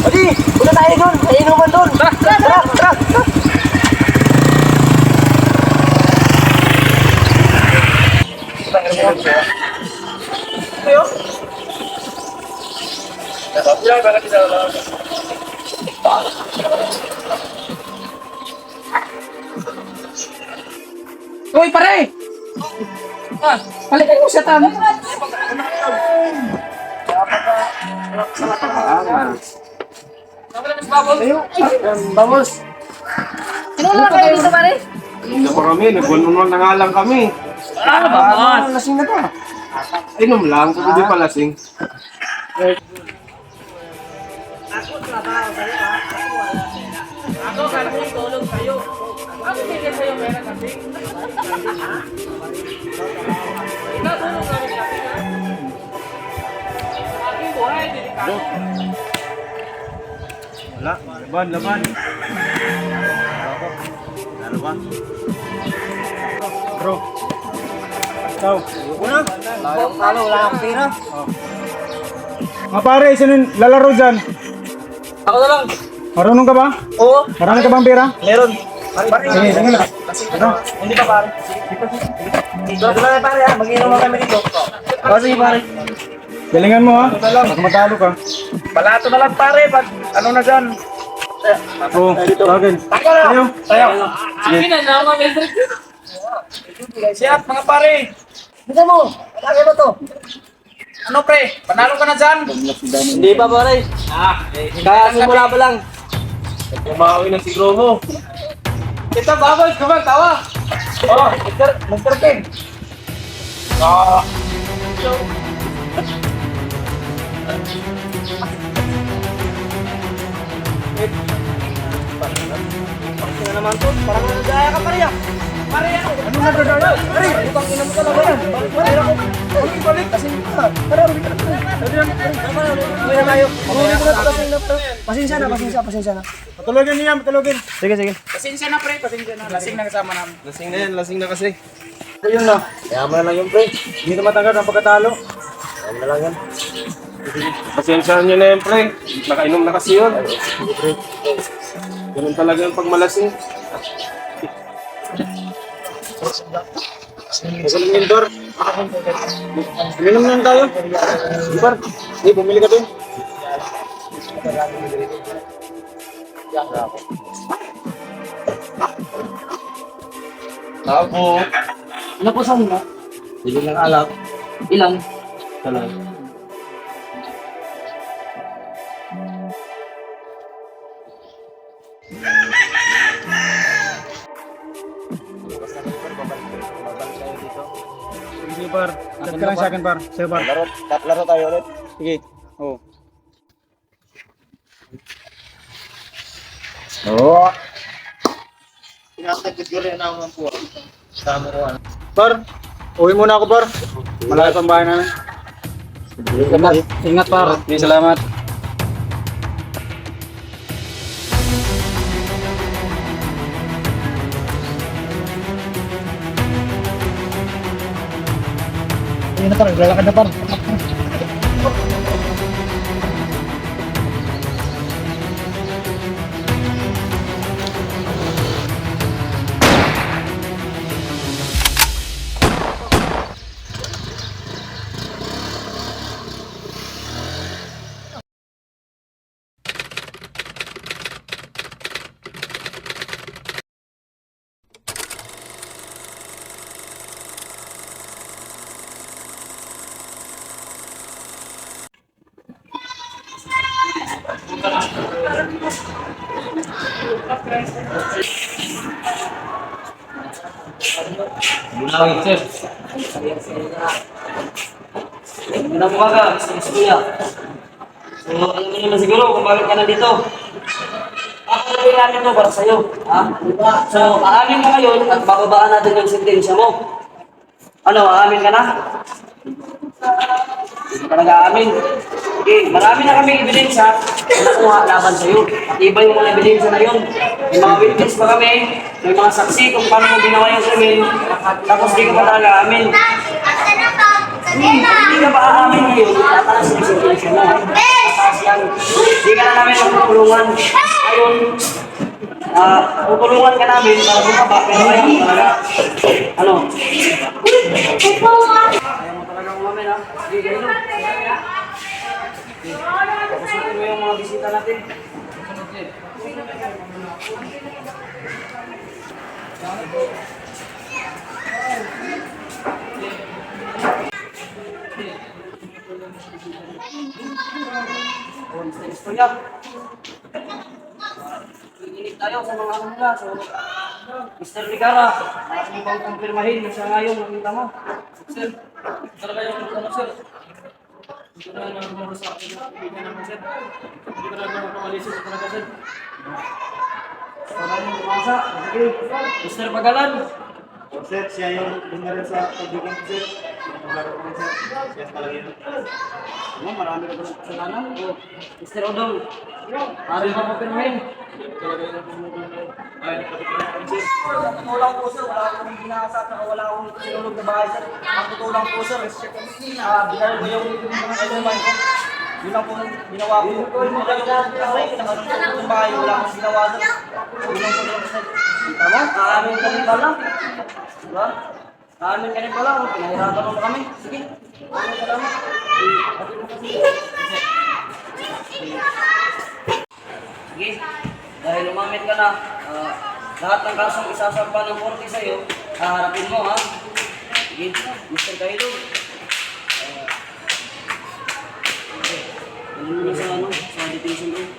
Adi, punta tayo doon. May inuman doon. Tara, tara, tara. Uy, pare! Balikan mo siya tama. Vamos. Sino na kayo dito, pare? Hindi pa kami, nagwanunan na nga lang kami. Vamos. Lasing na to. Inom lang, kung hindi pa lasing. Ako, kala ko tulong sa'yo. Ako, bigyan sa'yo pera kasi. Ikaw, tulong kami kasi, ha? Aking buhay, delikado. Wala, laban, laban. Laban. Bro. Ikaw. Una? Talo, wala akong pera. Mga pare, sino lalaro dyan? Ako na lang. Marunong ka ba? Oo. Marami ka bang pera? Meron. Sige, sige na. Ano? Hindi pa pare. Dito lang pare ha. Mag-inom lang kami dito. O sige pare. Galingan mo ha. Baka matalo ka. Palato na lang pare. Pag ano na dyan. Oo, tawagin. Tako na. Tayo. Tayo. Akin na, naman, Mildred. Siap mga pare. Bisa mo. Lagi mo to. Ano pre? Panalo ka na dyan? Hindi pa pare. Kaya simula pa lang. Kumawi ng siguro mo. Ito babay. Kumang tawa. Oh, Mr. King. Ah. Ano naman to? Parang nagaya ka pare. Pare ako. Ano na gagaya? Pare, utang ina mo talaga yan. Pare ako. Balik kasi ka. Pare, ulit ka na. Uwi na tayo. Uwi na kasi na. Pasensya na. Patulogin niya, patulogin. Sige, sige. Pasensya na, pre. Pasensya na. Lasing na kasama namin. Lasing na yan, lasing na kasi. Ayun na. Yaman na lang yung pre. Hindi na matanggap ang pagkatalo. Yaman na lang yan. Pasensyahan nyo na yan, pre. Nakainom na kasi yun. Ganun talaga yung pagmalasing. Magaling yun, Dor. Uminom na tayo. Di ba? Di, bumili ka dun. Ako. Ano po saan mo? Bili ng alak. Ilan? Talaga. Sige, par. Chat ka lang sa akin, par. Sa'yo, par. Laro tayo ulit. Sige. Oo. Oo. Pinakagod ko rin ang mga puwa. Tama ko ano. Par, uwi muna ako, par. Malayo pang bahay namin. Ingat, par. Salamat. Ayun na par, lalakad na par. Bunawin, sir. Ginabuka ka sa eskuya. So, alam mo naman siguro kung bakit ka nandito. Pakalabi natin to para sa'yo. Ha? So, aamin ka ngayon at bababaan natin yung sentensya mo. Ano, aamin ka na? Hindi ka nag-aamin. Okay, marami na kami ebidensya na nakuha laban sa'yo. At iba yung mga ebidensya na yun. May mga witness pa kami, may mga saksi kung paano mo ginawa yung krimen, tapos di ka pa talaga aamin. Hindi ka ba aamin ngayon, tataas yung situation mo. Tataas yan. Hindi ka na namin magtutulungan. Ngayon, tutulungan ka namin para bumaba, pero ayaw mo talaga. Ano? Ayaw mo talaga umamin, ha? Sige, ganun. Kapusutin mo yung mga bisita natin. Istorya. Iinit tayo sa mga ano nila. So, Mr. Ligara, nasa mo bang kumpirmahin na siya ngayon nakita mo? Sir, talaga yung ano, sir. Hindi ko na naman sa akin na kaibigan naman, sir. Hindi ko na naman kumalisin sa talaga, sir. Wala yung kumasa. Sige. Mr. Pagalan. Sir, siya yung lumaran sa kaibigan ko, sir. Lumaran ko, sir. Siya talaga yun. Ano, marami na ba sa kasalanan? Mr. Odong. Maaari ba kumpirmahin? Talaga yung pumulong. Ay, nakapagpapalakad, sir. Tutulang po sir, wala akong binasa at wala akong sinulog na bahay sir. Ang tutulang po sir, binaril ko yung element ko. Yun lang po ang ginawa ko. Yung bahay, wala akong ginawa sir. Yun lang po yung sir. Tama? Aamin ka rin pala. Diba? Aamin ka rin pala. Pinahirapan mo kami. Sige. Salamat. Sige. Dahil umamit ka na, lahat ng kasong isasampa ng korte sa'yo, haharapin mo, ha? Sige. Mr. Kailog. Ano muna sa detention room?